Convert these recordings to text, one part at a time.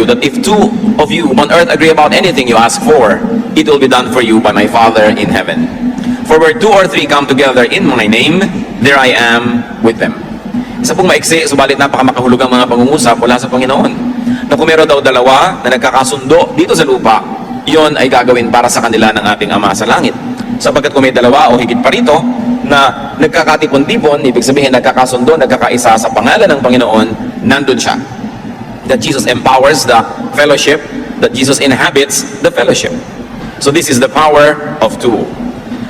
you that if two of you on earth agree about anything you ask for, it will be done for you by my Father in heaven. For where two or three come together in my name, there I am with them. Isa pong maiksi, subalit napakamakahulugang mga pangungusap mula sa Panginoon. Na kung meron daw dalawa na nagkakasundo dito sa lupa, iyon ay gagawin para sa kanila ng ating Ama sa langit. Sapagkat kung may dalawa o higit pa rito na nagkakatipon-tipon, ibig sabihin nagkakasundo, nagkakaisa sa pangalan ng Panginoon, nandun siya. That Jesus empowers the fellowship, that Jesus inhabits the fellowship. So this is the power of two.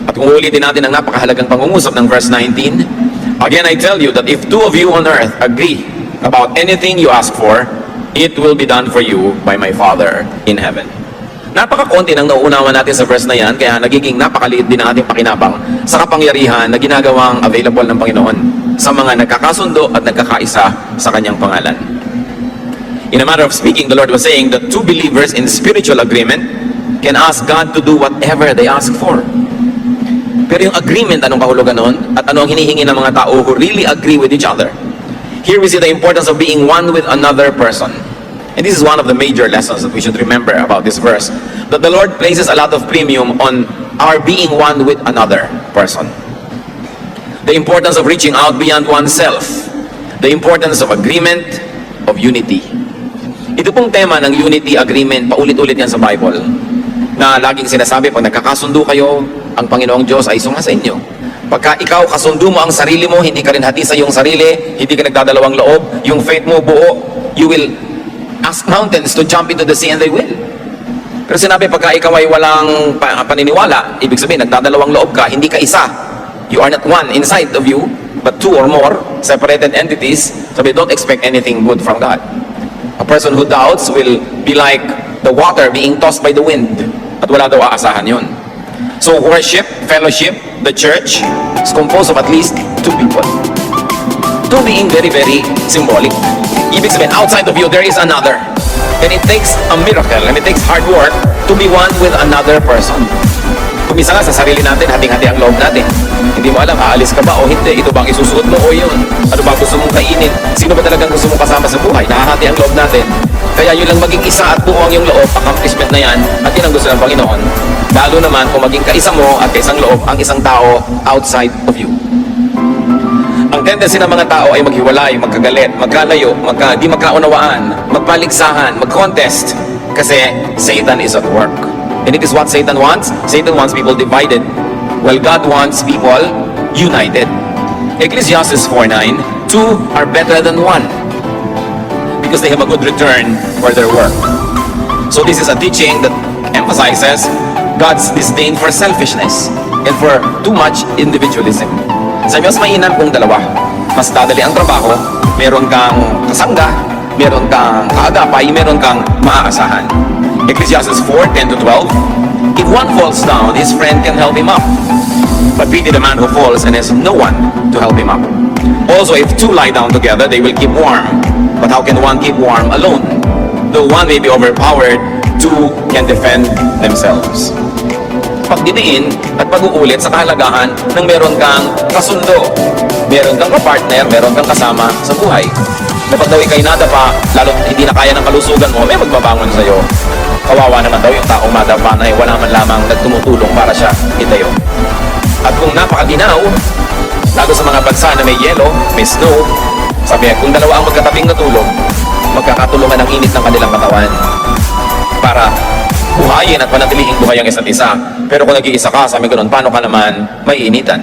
At kung ulitin natin ang napakahalagang pangungusap ng verse 19, again I tell you that if two of you on earth agree about anything you ask for, it will be done for you by my Father in heaven. Napakakonti nang nauunawa natin sa verse na yan, kaya nagiging napakaliit din ang ating pakinabang sa kapangyarihan na ginagawang available ng Panginoon sa mga nagkakasundo at nagkakaisa sa kanyang pangalan. In a matter of speaking, the Lord was saying that two believers in spiritual agreement can ask God to do whatever they ask for. Pero yung agreement, anong kahulugan nun? At ano ang hinihingi ng mga tao who really agree with each other? Here we see the importance of being one with another person. And this is one of the major lessons that we should remember about this verse. That the Lord places a lot of premium on our being one with another person. The importance of reaching out beyond oneself. The importance of agreement, of unity. Ito pong tema ng unity agreement, paulit-ulit yan sa Bible. Na laging sinasabi, pag nagkakasundo kayo, ang Panginoong Diyos ay sunga sa inyo. Pagka ikaw kasundo mo ang sarili mo, hindi ka rin hati sa iyong sarili, hindi ka nagdadalawang loob, yung faith mo buo, you will ask mountains to jump into the sea and they will. Pero sinabi, pagka ikaw ay walang paniniwala, ibig sabihin, nagdadalawang loob ka, hindi ka isa. You are not one inside of you, but two or more separated entities. Sabi, don't expect anything good from God. A person who doubts will be like the water being tossed by the wind. At wala daw aasahan yun. So worship, fellowship, the church is composed of at least two people. Two being very, very symbolic. Ibig sabihin, outside of you, there is another. And it takes a miracle, and it takes hard work to be one with another person. Kung minsan nga sa sarili natin, hating-hati ang loob natin. Hindi mo alam, aalis ka ba o hindi? Ito bang isusuot mo o yun? Ano ba gusto mong kainin? Sino ba talagang gusto mong kasama sa buhay? Nakahati ang loob natin. Kaya yun lang maging isa at buo ang iyong loob, accomplishment na yan, at yun ang gusto ng Panginoon. Lalo naman kung maging kaisa mo at kaisang loob ang isang tao outside of you. Ang tendency ng mga tao ay maghiwalay, magkagalit, magkalayo, di magkaunawaan, magpaligsahan, mag-contest. Kasi Satan is at work. And it is what Satan wants. Satan wants people divided, while God wants people united. Ecclesiastes 4:9, two are better than one, because they have a good return for their work. So this is a teaching that emphasizes God's disdain for selfishness and for too much individualism. Sabi, mas mainam kung dalawa. Mas dadali ang trabaho, meron kang kasangga, meron kang kaagapay, meron kang maaasahan. Ecclesiastes 4:10-12, if one falls down, his friend can help him up. But pity the man who falls and has no one to help him up. Also, if two lie down together, they will keep warm. But how can one keep warm alone? Though one may be overpowered, two can defend themselves. Pagdidiin at pag-uulit sa kahalagahan ng meron kang kasundo, meron kang kapartner, meron kang kasama sa buhay. Na pag daw ikay nadapa, lalo hindi na kaya ng kalusugan mo, may magbabangon sa'yo. Kawawa naman daw yung taong madapa na wala man lamang nagtumutulong para siya itayo. At kung napakaginaw, lalo sa mga bansa na may yelo, may snow, sabi, kung dalawa ang magkatabing natulog, magkakatulungan ang init ng kanilang katawan para buhayin at panatilihin buhay ang isa't isa. Pero kung nag-iisa ka, sabi ganoon, paano ka naman maiinitan?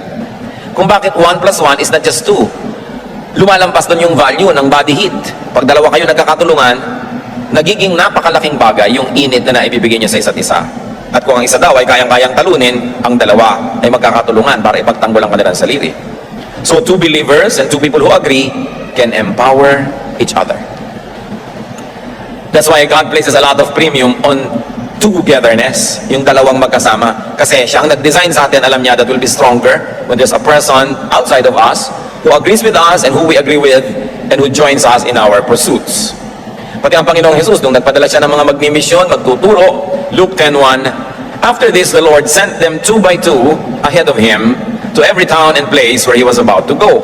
Kung bakit 1 plus 1 is not just 2, lumalampas doon yung value ng body heat. Pag dalawa kayo nagkakatulungan, nagiging napakalaking bagay yung init na naibibigay niya sa isa't isa. At kung ang isa daw ay kayang-kayang talunin, ang dalawa ay magkakatulungan para ipagtanggol ang kanilang sarili. So two believers and two people who agree can empower each other. That's why God places a lot of premium on togetherness, yung dalawang magkasama. Kasi siya ang nag-design sa atin, alam niya that will be stronger when there's a person outside of us who agrees with us and who we agree with and who joins us in our pursuits. Pati ang Panginoong Jesus, nung nagpadala siya ng mga magmimisyon, magtuturo, Luke 10:1, after this, the Lord sent them 2 by 2 ahead of him to every town and place where he was about to go.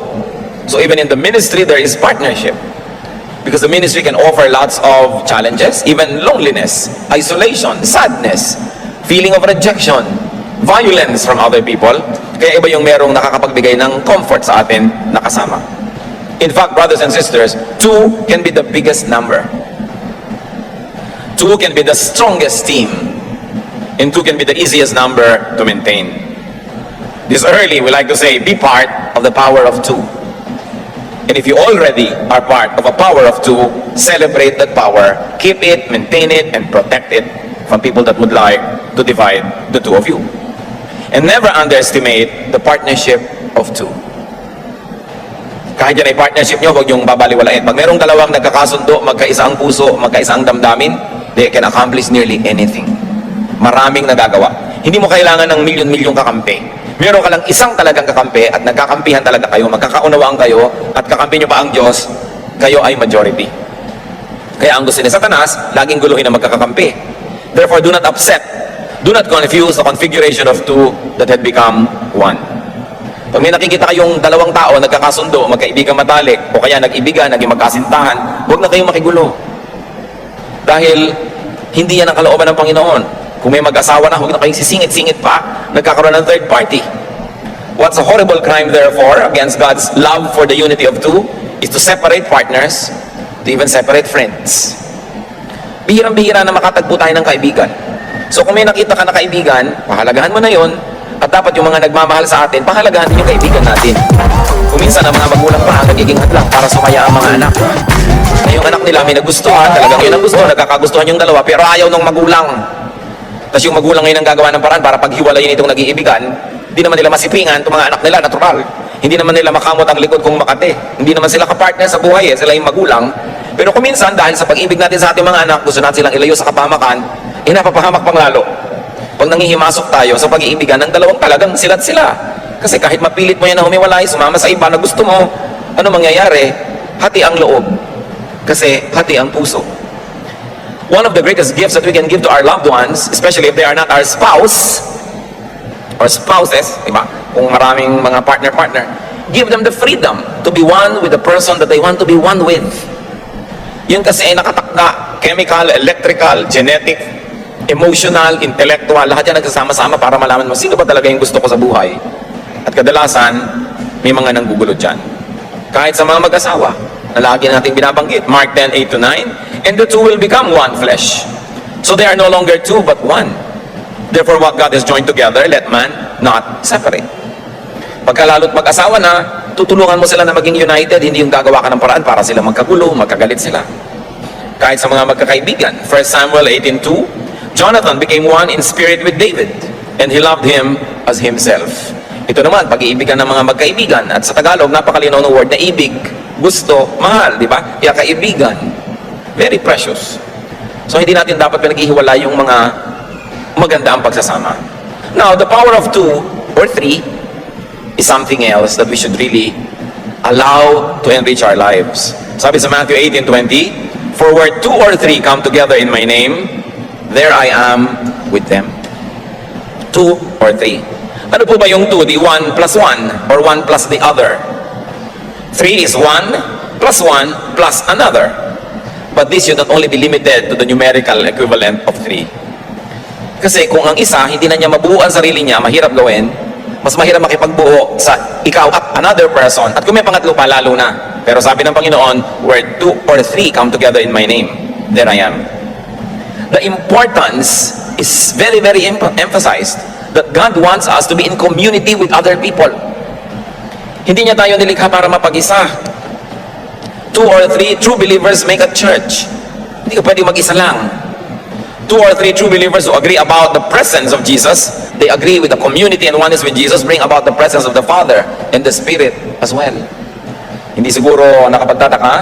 So even in the ministry, there is partnership. Because the ministry can offer lots of challenges, even loneliness, isolation, sadness, feeling of rejection, violence from other people. Kaya iba yung merong nakakapagbigay ng comfort sa atin na kasama. In fact, brothers and sisters, 2 can be the biggest number. 2 can be the strongest team. And 2 can be the easiest number to maintain. This early, we like to say, be part of the power of 2. And if you already are part of a power of 2, celebrate that power, keep it, maintain it, and protect it from people that would like to divide the 2 of you. And never underestimate the partnership of 2. Kahit yan ay partnership nyo, huwag yung babaliwalain. Pag merong dalawang nagkakasundo, magkaisa ang puso, magkaisa ang damdamin, they can accomplish nearly anything. Maraming nagagawa. Hindi mo kailangan ng milyon-milyong kakampi. Meron ka lang isang talagang kakampi at nagkakampihan talaga kayo, magkakaunawaan kayo at kakampi nyo pa ang Diyos, kayo ay majority. Kaya ang gusto ni Satanas, laging guluhin ang magkakakampi. Therefore, do not upset. Do not confuse the configuration of 2 that had become 1. Pag may nakikita kayong dalawang tao nagkakasundo, magkaibigan matalik, o kaya nag-ibigan, naging magkasintahan, huwag na kayong makigulo. Dahil hindi yan ang kalooban ng Panginoon. Kung may mag-asawa na, huwag na kayong sisingit-singit pa, nagkakaroon ng third party. What's a horrible crime, therefore, against God's love for the unity of 2, is to separate partners, to even separate friends. Bihirang-bihira na makatagpo tayo ng kaibigan. So kung may nakita ka na kaibigan, pahalagahan mo na yon. At dapat yung mga nagmamahal sa atin, pahalagahan din yung kaibigan natin. Kung minsan ang mga magulang pa ang nagiging hadlang para sumaya ang mga anak. Na yung anak nila may nagustuhan, talagang yun ang gusto, nagkakagustuhan yung dalawa, pero ayaw ng magulang. Tapos yung magulang ngayon ang gagawa ng paraan para paghiwalayin itong nag-iibigan, hindi naman nila masipingan itong mga anak nila, natural. Hindi naman nila makamot ang likod kung makate. Hindi naman sila kapartner sa buhay, sila yung magulang. Pero kung minsan, dahil sa pag-ibig natin sa ating mga anak, gusto natin silang ilayo sa kapahamakan, napapahamak pang lalo. Pag nangihimasok tayo sa pag-iibigan ng dalawang talagang silat sila. Kasi kahit mapilit mo yan na humiwalay, sumama sa iba na gusto mo, ano mangyayari? Hati ang loob. Kasi hati ang puso. One of the greatest gifts that we can give to our loved ones, especially if they are not our spouse or spouses, diba? Kung maraming mga partner, give them the freedom to be one with the person that they want to be one with. Yun kasi ay nakatakda, chemical, electrical, genetic, emotional, intellectual, lahat yan nagsasama-sama para malaman mo sino ba talaga yung gusto ko sa buhay. At kadalasan, may mga nanggugulo dyan. Kahit sa mga mag-asawa, na lagi natin binabanggit, Mark 10:8-9, and the 2 will become one flesh. So they are no longer 2 but 1. Therefore, what God has joined together, let man not separate. Pagka lalo't mag-asawa na, tutulungan mo sila na maging united, hindi yung gagawa ka ng paraan para sila magkagulo, magkagalit sila. Kahit sa mga magkakaibigan, 1 Samuel 18:2, Jonathan became one in spirit with David, and he loved him as himself. Ito naman, pag-iibigan ng mga magkaibigan, at sa Tagalog, napakalinaw ng word na ibig, gusto, mahal, di ba? Kaya kaibigan, very precious. So hindi natin dapat pinaghihiwalay yung mga maganda ang pagsasama. Now, the power of 2 or 3 is something else that we should really allow to enrich our lives. Sabi sa Matthew 18:20, for where 2 or 3 come together in my name, there I am with them. 2 or 3. Ano po ba yung 2? The 1 plus 1 or 1 plus the other? 3 is 1 plus 1 plus another. But this should not only be limited to the numerical equivalent of 3. Kasi kung ang isa, hindi na niya mabuo ang sarili niya, mahirap gawin, mas mahirap makipagbuo sa ikaw at another person. At kung may pangatlo pa, lalo na. Pero sabi ng Panginoon, where 2 or 3 come together in my name, there I am. The importance is very, very emphasized that God wants us to be in community with other people. Hindi niya tayo nilikha para mapag-isa. 2 or 3 true believers make a church. Hindi ka pwede mag-isa lang. 2 or 3 true believers who agree about the presence of Jesus, they agree with the community and oneness with Jesus, bring about the presence of the Father and the Spirit as well. Hindi siguro nakapagtataka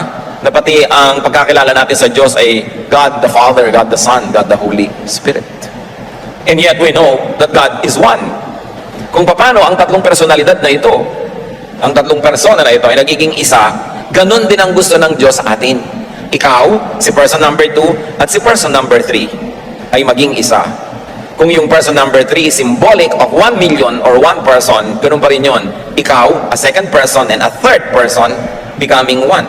na pati ang pagkakilala natin sa Diyos ay God the Father, God the Son, God the Holy Spirit. And yet we know that God is one. Kung paano ang tatlong personalidad na ito, ang tatlong persona na ito ay nagiging isa, ganun din ang gusto ng Diyos sa atin. Ikaw, si person number 2, at si person number 3 ay maging isa. Kung yung person number 3 is symbolic of 1 million or 1 person, ganun pa rin yun. Ikaw, a second person and a third person becoming one.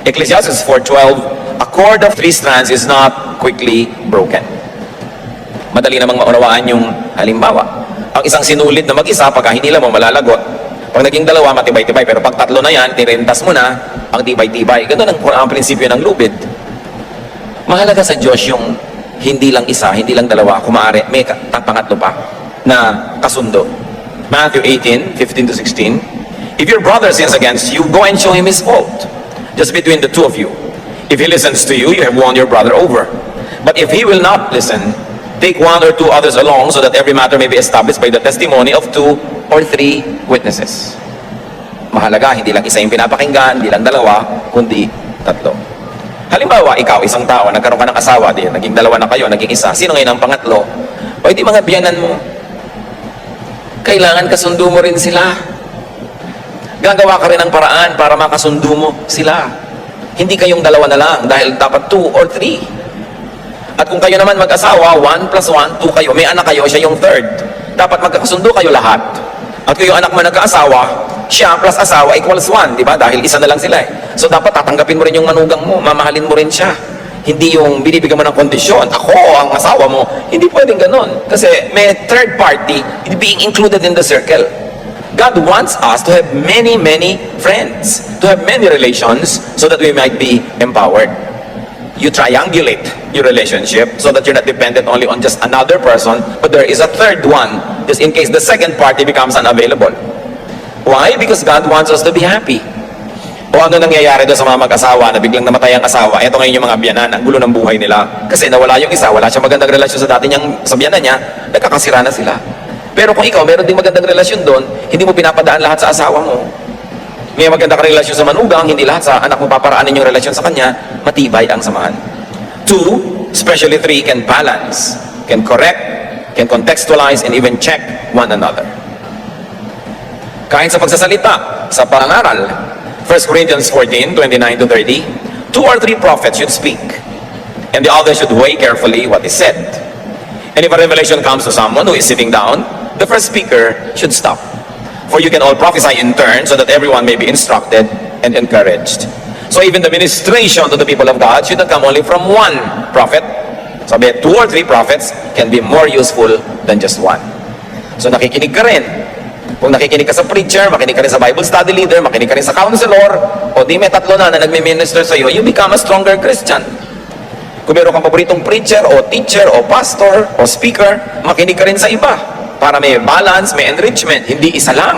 Ecclesiastes 4:12, a cord of 3 strands is not quickly broken. Madali namang maunawaan yung halimbawa. Ang isang sinulid na mag-isa, pagka hinila mo, malalagot. Pag naging dalawa, matibay-tibay. Pero pag tatlo na yan, tirentas mo na, ang tibay-tibay. Ganun ang prinsipyo ng lubid. Mahalaga sa Diyos yung hindi lang isa, hindi lang dalawa, kung maaari, may pangatlo pa na kasundo. Matthew 18:15-16, if your brother sins against you, go and show him his fault. Just between the two of you. If he listens to you, you have won your brother over. But if he will not listen, take 1 or 2 others along, so that every matter may be established by the testimony of 2 or 3 witnesses. Mahalaga, hindi lang isa yung pinapakinggan, hindi lang dalawa, kundi 3. Halimbawa, ikaw, isang tao, nagkaroon ka ng asawa, naging 2 na kayo, naging isa. Sino ngayon ang pangatlo? O hindi mga biyanan mo. Kailangan kasundo mo rin sila. Gagawa ka rin ng paraan para makasundo mo sila. Hindi kayong 2 na lang, dahil dapat 2 or 3. At kung kayo naman mag-asawa, 1 + 1, 2 kayo, may anak kayo, siya yung 3rd. Dapat magkakasundo kayo lahat. At kung yung anak mo nagkaasawa, siya plus asawa equals 1, di ba? Dahil isa na lang sila eh. So dapat tatanggapin mo rin yung manugang mo, mamahalin mo rin siya. Hindi yung binibigyan mo ng kondisyon, ako ang asawa mo. Hindi pwedeng ganun. Kasi may third party being included in the circle. God wants us to have many, many friends, to have many relations, so that we might be empowered. You triangulate your relationship so that you're not dependent only on just another person, but there is a third one, just in case the second party becomes unavailable. Why? Because God wants us to be happy. O ano nangyayari doon sa mga mag-asawa na biglang namatay ang asawa? Ito ngayon yung mga biyanan, ang gulo ng buhay nila. Kasi nawala yung isa, wala siyang magandang relasyon sa dati niyang sa biyanan niya, nagkakasira na sila. Pero kung ikaw, meron ding magandang relasyon doon, hindi mo pinapadaan lahat sa asawa mo. May maganda kang relasyon sa manugang, hindi lahat sa anak mo paparaanin yung relasyon sa kanya, matibay ang samahan. 2, especially 3, can balance, can correct, can contextualize, and even check one another. Kahit sa pagsasalita, sa pangaral, 1 Corinthians 14:29-30, 2 or 3 prophets should speak, and the others should weigh carefully what is said. And if a revelation comes to someone who is sitting down, the first speaker should stop. For you can all prophesy in turn, so that everyone may be instructed and encouraged. So even the ministration to the people of God should not come only from one prophet. Sabi, 2 or 3 prophets can be more useful than just one. So nakikinig ka rin. Kung nakikinig ka sa preacher, makinig ka rin sa Bible study leader, makinig ka rin sa counselor, o di may 3 na nagme-minister sa iyo, you become a stronger Christian. Kung meron kang paboritong preacher, o teacher, o pastor, o speaker, makinig ka rin sa iba. Para may balance, may enrichment, hindi isa lang.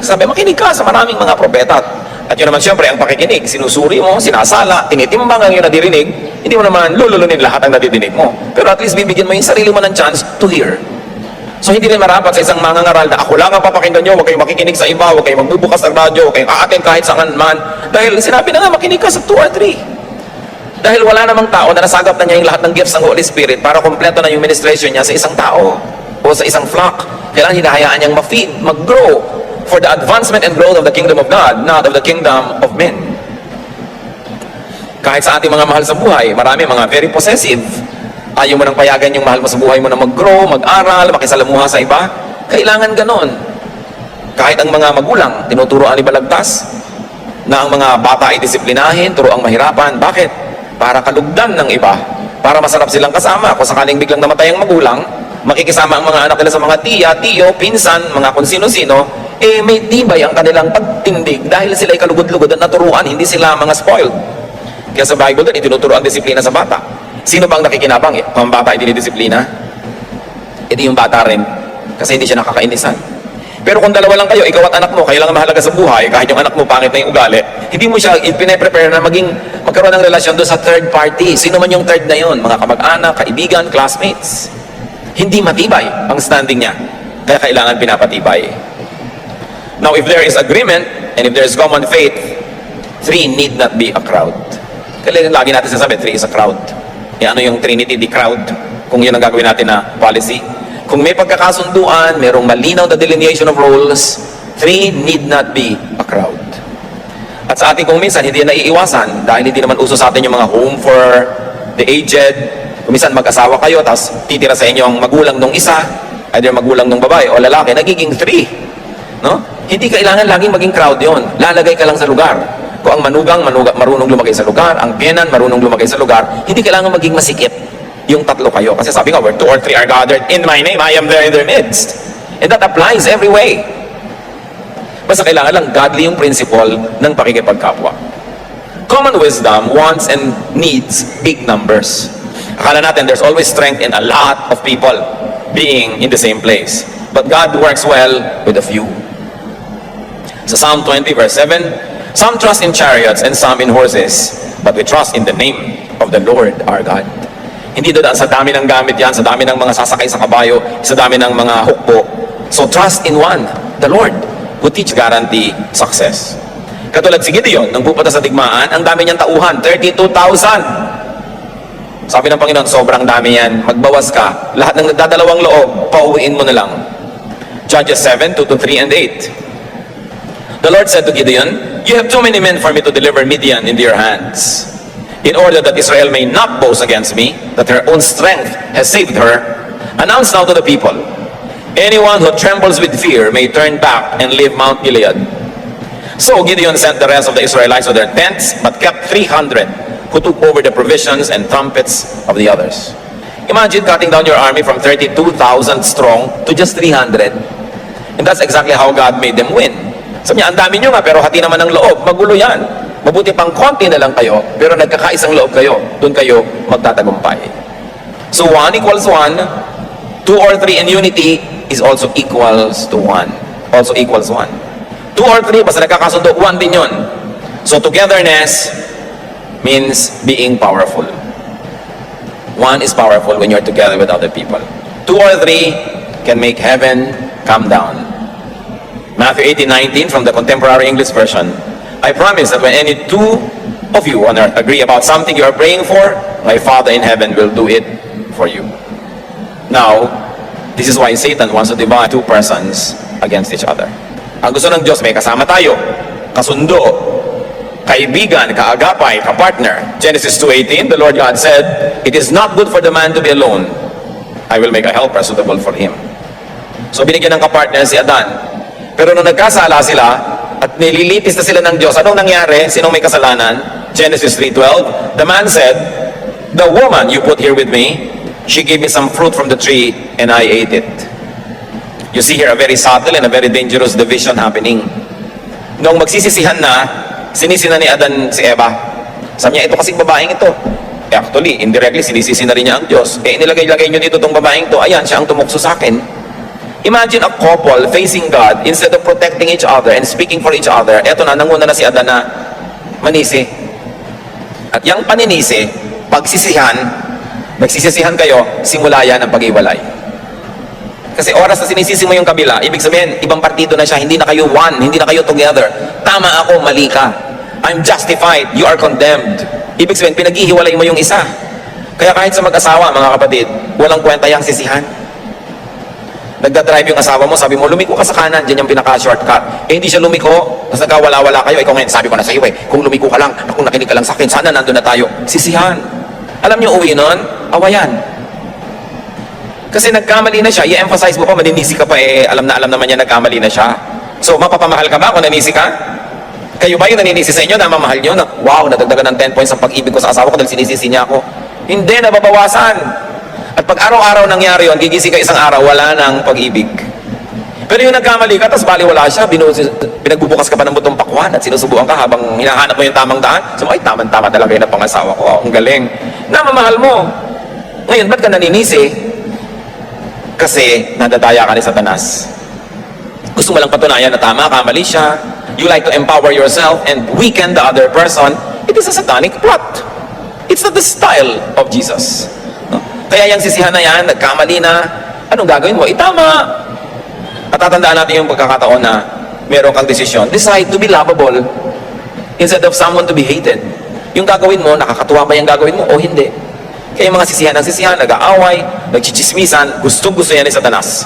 Sabi, makinig ka sa maraming mga propeta. At yun naman siyempre, ang pakikinig, sinusuri mo, sinasala, tinitimbang ang iyong nadirinig, hindi mo naman lululunin lahat ang nadidinig mo. Pero at least bibigyan mo yung sarili mo ng chance to hear. So hindi rin marapat sa isang mangangaral na ako lang ang papakinggan nyo, huwag kayong makikinig sa iba, huwag kayong magbubukas ng radyo, huwag kayong aatin kahit saan man. Dahil sinabi na nga, makinig ka sa 2 or 3. Dahil wala namang tao na nasagap na niya yung lahat ng gifts ng Holy Spirit para kompleto na yung ministration niya sa isang tao o sa isang flock. Kailangan hinahayaan niyang ma-feed, mag-grow for the advancement and growth of the kingdom of God, not of the kingdom of men. Kahit sa ating mga mahal sa buhay, marami mga very possessive. Ayaw mo nang payagan yung mahal mo sa buhay mo na mag-grow, mag-aral, makisalamuha sa iba. Kailangan ganon. Kahit ang mga magulang, tinuturoan ni balagtas na ang mga bata ay disiplinahin, turoang mahirapan. Bakit? Para kalugdan ng iba. Para masarap silang kasama. Kung sakaling biglang namatay ang magulang, makikisama ang mga anak nila sa mga tiya, tiyo, pinsan, mga kung sino-sino, may tibay ang kanilang pagtindig dahil sila ay kalugod-lugod at naturuan, hindi sila mga spoiled. Kaya sa Bible doon, itinuturo ang disiplina sa bata. Sino bang nakikinabang? Ang bata ay dinidisiplina? Hindi yung bata rin, kasi hindi siya nakakainisan. Pero kung 2 lang kayo, ikaw at anak mo, kayo lang ang mahalaga sa buhay, kahit yung anak mo pangit na yung ugali, hindi mo siya pinaprepare na magkaroon ng relasyon doon sa third party. Sino man yung third na yun? Mga kamag-anak, kaibigan, classmates. Hindi matibay ang standing niya. Kaya kailangan pinapatibay. Now, if there is agreement, and if there is common faith, 3 need not be a crowd. Kaya lagi natin sasabi, 3 is a crowd. Ano yung Trinity, the crowd, kung yun ang gagawin natin na policy. Kung may pagkakasunduan, merong malinaw na delineation of roles, 3 need not be a crowd. At sa ating kung minsan, hindi na naiiwasan, dahil hindi naman uso sa atin yung mga home for the aged. Kung minsan mag-asawa kayo, tapos titira sa inyo ang magulang ng isa, either magulang ng babae o lalaki, nagiging 3. No? Hindi kailangan laging maging crowd yon. Lalagay ka lang sa lugar. Kung ang marunong lumagay sa lugar, ang biyenan marunong lumagay sa lugar, hindi kailangan maging masikip yung tatlo kayo. Kasi sabi nga, where 2 or 3 are gathered in my name, I am there in their midst. And that applies every way. Basta kailangan lang godly yung principle ng pakikipagkapwa. Common wisdom wants and needs big numbers. Akala natin there's always strength in a lot of people being in the same place. But God works well with a few. Sa Psalm 20 verse 7, some trust in chariots and some in horses, but we trust in the name of the Lord our God. Hindi doon sa dami ng gamit yan, sa dami ng mga sasakay sa kabayo, sa dami ng mga hukbo. So trust in one, the Lord, who teach guarantee success. Katulad si Gideon, nung pupunta sa digmaan, ang dami niyang tauhan, 32,000. Sabi ng Panginoon, sobrang dami yan, magbawas ka. Lahat ng nagdadalawang loob, pauwiin mo na lang. Judges 7, 2-3 and 8. The Lord said to Gideon, you have too many men for me to deliver Midian into your hands. In order that Israel may not boast against me, that her own strength has saved her, announce now to the people, anyone who trembles with fear may turn back and leave Mount Gilead. So Gideon sent the rest of the Israelites to their tents, but kept 300 who took over the provisions and trumpets of the others. Imagine cutting down your army from 32,000 strong to just 300. And that's exactly how God made them win. Sabi niya, ang dami nyo nga, pero hati naman ng loob. Magulo yan. Mabuti pang konti na lang kayo, pero nagkakaisang loob kayo. Doon kayo magtatagumpay. So 1 equals 1, 2 or 3 in unity is also equals to 1. Also equals 1. 2 or 3, basta nagkakasundo, 1 din yun. So togetherness means being powerful. 1 is powerful when you're together with other people. 2 or 3 can make heaven come down. Matthew 18:19 from the Contemporary English Version. I promise that when any two of you on earth agree about something you are praying for, my Father in heaven will do it for you. Now, this is why Satan wants to divide two persons against each other. Ang gusto ng Diyos, may kasama tayo, kasundo, kaibigan, kaagapay, kapartner. Genesis 2:18, the Lord God said, it is not good for the man to be alone. I will make a helper suitable for him. So binigyan ng kapartner si Adan. Pero nung nagkasala sila, at nililitis na sila ng Diyos, anong nangyari? Sinong may kasalanan? Genesis 3:12, the man said, the woman you put here with me, she gave me some fruit from the tree, and I ate it. You see here a very subtle and a very dangerous division happening. Noong magsisisihan na, sinisi na ni Adan si Eva. Sabi niya, ito kasing babaeng ito. Actually, indirectly, sinisisi na rin niya ang Diyos. Inilagay-lagay niyo dito itong babaeng ito. Ayan, siya ang tumukso sa akin. Imagine a couple facing God instead of protecting each other and speaking for each other. Eto na, nanguna na si Adan na manisi. At yung paninisi, pagsisihan, nagsisisihan kayo, simula yan ang pag-iwalay. Kasi oras na sinisisi mo yung kabila, ibig sabihin, ibang partido na siya, hindi na kayo one, hindi na kayo together. Tama ako, mali ka. I'm justified, you are condemned. Ibig sabihin, pinaghihiwalay mo yung isa. Kaya kahit sa mag-asawa, mga kapatid, walang kwenta yung sisihan. Nagdadrive yung asawa mo, sabi mo, lumiko ka sa kanan, dyan yung pinaka-shortcut. Eh, hindi siya lumiko, tapos nagkawala-wala kayo. Ikaw ngayon, sabi ko na sa iyo kung lumiko ka lang, kung nakinig ka lang sa akin, sana nandun na tayo. Sisihan. Alam niyo, uwi nun, awayan. Kasi nagkamali na siya, i-emphasize mo pa, maninisi ka pa, alam naman niya nagkamali na siya. So, mapapamahal ka ba kung nanisi ka? Kayo ba yung naninisi sa inyo, namamahal niyo, na wow, nadagdagan ng 10 points ang pag-ibig ko sa asawa ko dahil sinisisi niya ako? Hindi, nababawasan. At pag araw-araw nangyari yun, gigising ka isang araw, wala nang pag-ibig. Pero yung nagkamali ka, tapos baliwala siya, pinagbubukas ka pa ng butong pakwan at sinusubuan ka habang hinahanap mo yung tamang daan. So, ay, tama-tama talaga yun ang pangasawa ko. Oh, ang galing. Namamahal mo. Ngayon, ba't ka naninisi? Kasi nadadaya ka ni Satanas. Gusto mo lang patunayan na tama, kamali siya. You like to empower yourself and weaken the other person. It is a satanic plot. It's not the style of Jesus. No? Kaya yung sisihan na yan, nagkamali na, anong gagawin mo? Itama. At tatandaan natin yung pagkakataon na meron kang desisyon. Decide to be lovable instead of someone to be hated. Yung gagawin mo, nakakatuwa ba yung gagawin mo o hindi? Kaya yung mga sisihan ng sisihan, nag-aaway, nagchichismisan, gustong-gusto yan ni Satanas.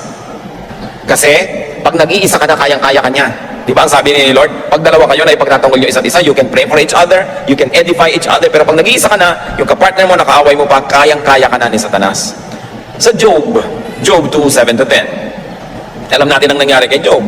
Kasi, pag nag-iisa ka na, kayang-kaya ka niya. Di ba ang sabi ni Lord? Pag dalawa kayo na ipagtatanggol yung isa't isa, you can pray for each other, you can edify each other, pero pag nag-iisa ka na, yung kapartner mo, nakaaway mo pa, kayang-kaya ka na ni Satanas. Sa Job 2:7-10. Alam natin ang nangyari kay Job.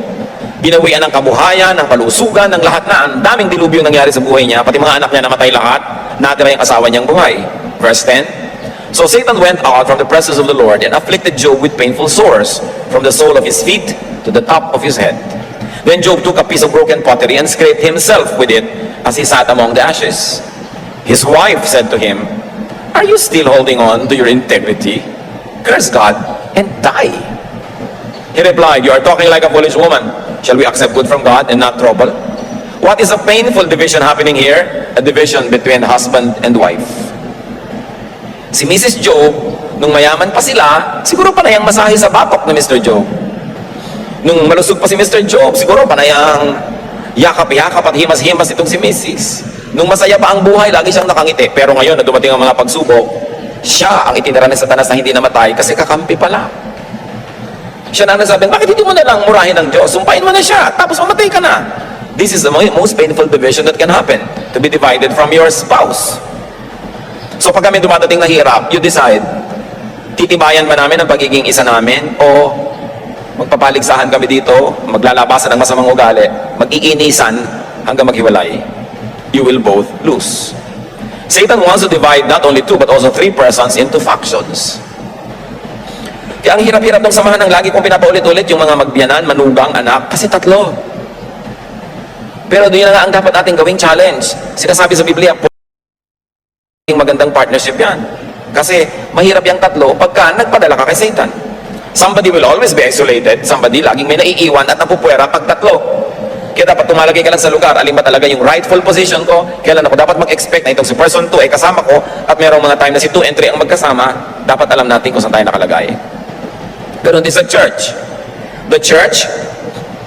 Binawian ng kabuhayan, ng kalusugan, ng lahat na. Ang daming dilubyo nangyari sa buhay niya, pati mga anak niya namatay lahat, natira yung asawa niyang buhay. Verse 10, so Satan went out from the presence of the Lord and afflicted Job with painful sores from the sole of his feet to the top of his head. Then Job took a piece of broken pottery and scraped himself with it as he sat among the ashes. His wife said to him, are you still holding on to your integrity? Curse God and die. He replied, you are talking like a foolish woman. Shall we accept good from God and not trouble? What is a painful division happening here? A division between husband and wife. Si Mrs. Job, nung mayaman pa sila, siguro panayang masahe sa batok na Mr. Job. Nung malusog pa si Mr. Job, siguro panayang yakap-yakap at himas-himas itong si Mrs. Nung masaya pa ang buhay, lagi siyang nakangiti. Pero ngayon, na dumating ang mga pagsubok, siya ang itinira ni Satanas na hindi namatay kasi kakampi pala. Siya na nasabi, bakit hindi mo na lang murahin ng Diyos? Sumpain mo na siya, tapos mamatay ka na. This is the most painful division that can happen, to be divided from your spouse. So pag kami dumadating na hirap, you decide, titibayan ba namin ang pagiging isa namin o magpapaligsahan kami dito, maglalabasan ng masamang ugali, mag-iinisan hanggang maghiwalay. You will both lose. Satan wants to divide not only two but also three persons into factions. Kaya ang hirap-hirap ng samahan ng lagi kong pinapaulit-ulit yung mga magbiyanan, manugang, anak, kasi tatlo. Pero doon na nga ang dapat natin gawing challenge. Sinasabi sa Biblia, magandang partnership yan. Kasi mahirap yung tatlo pagka nagpadala ka kay Satan. Somebody will always be isolated. Somebody laging may naiiwan at napupwera pag tatlo. Kaya dapat tumalagay ka lang sa lugar. Alin ba talaga yung rightful position ko? Kailan ako dapat mag-expect na itong si person 2 ay kasama ko at merong mga time na si 2 and 3 ang magkasama, dapat alam natin kung saan tayo nakalagay. Pero hindi sa church. The church,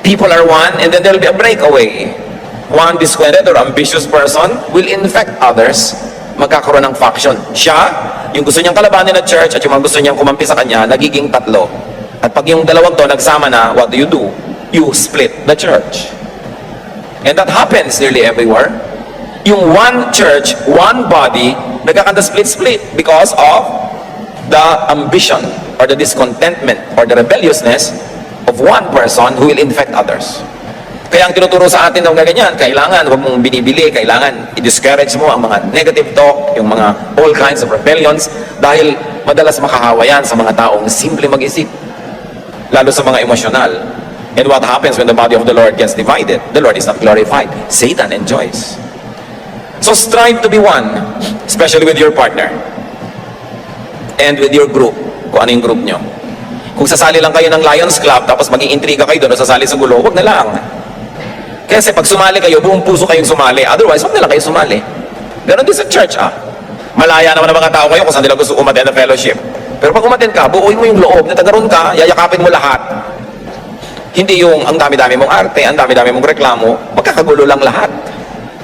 people are one and then there will be a breakaway. One discontented or ambitious person will infect others. Magkakaroon ng faction. Siya, yung gusto niyang kalabanin na church at yung mga gusto niyang kumampi sa kanya, nagiging tatlo. At pag yung dalawang to nagsama na, what do? You split the church. And that happens nearly everywhere. Yung one church, one body, nagkakanda split-split because of the ambition or the discontentment or the rebelliousness of one person who will infect others. Kaya ang tinuturo sa atin ng ganyan, kailangan huwag mong binibili, kailangan i-discourage mo ang mga negative talk, yung mga all kinds of rebellions, dahil madalas makahawa yan sa mga taong simple mag-isip, lalo sa mga emosyonal. And what happens when the body of the Lord gets divided? The Lord is not glorified. Satan enjoys. So strive to be one, especially with your partner and with your group, kung ano yung group nyo. Kung sasali lang kayo ng Lions Club tapos maging intriga kayo doon o sasali sa gulo, huwag na lang. Kasi pag sumali kayo, buong puso kayong sumali. Otherwise, huwag na lang kayo sumali. Ganon din sa church, Malaya naman ang mga tao kayo kung saan nila gusto umattend na fellowship. Pero pag umattend ka, buuin mo yung loob, natagaroon ka, yayakapin mo lahat. Hindi yung ang dami-dami mong arte, ang dami-dami mong reklamo, magkakagulo lang lahat.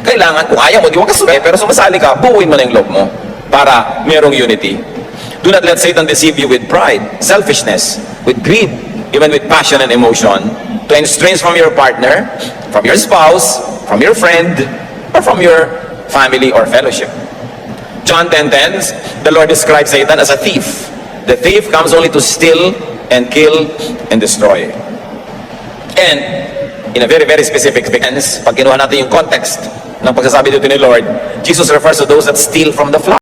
Kailangan, kung ayaw mo, di wag ka sumali, pero sumasali ka, buuin mo na yung loob mo para merong unity. Do not let Satan deceive you with pride, selfishness, with greed, even with passion and emotion, to estrange from your partner, from your spouse, from your friend, or from your family or fellowship. John 10:10, the Lord describes Satan as a thief. The thief comes only to steal and kill and destroy. And in a very, very specific sense, pag kinuha natin yung context ng pagsasabi dito ni Lord, Jesus refers to those that steal from the flock.